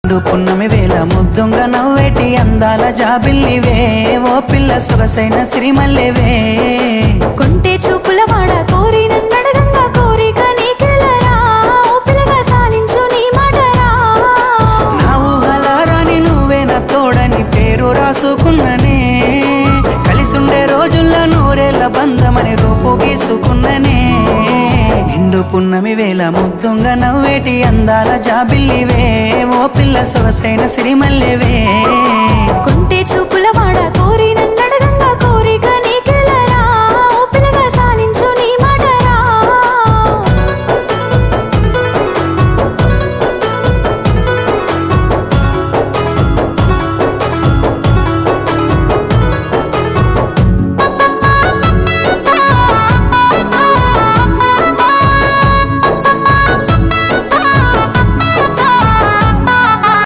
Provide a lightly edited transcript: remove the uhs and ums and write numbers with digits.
పున్నమి వేళ ముద్దుంగ నవ్వేటి అందాల జాబిల్లివే ఓ పిల్ల సొగసైన సిరిమల్లెవే కొంటే చూపుల వాడ కోరి నన్నడగంగా కోరిక నీకెలరా ఓ పిల్లగా సాలించు నీ మాటరా నా ఊహలారాని నువ్వే నా తోడని పేరు రాసుకున్ననే కలిసుండే రోజుల్లో నూరేళ్ల బంధమని రూపు గీసుకున్ననే నిండు పున్నమి వేళ ముద్దుంగ నవ్వేటి అందాల జాబిల్లివే ఓ పిల్ల సొగసైన సిరిమల్లెవే కొంటే చూపు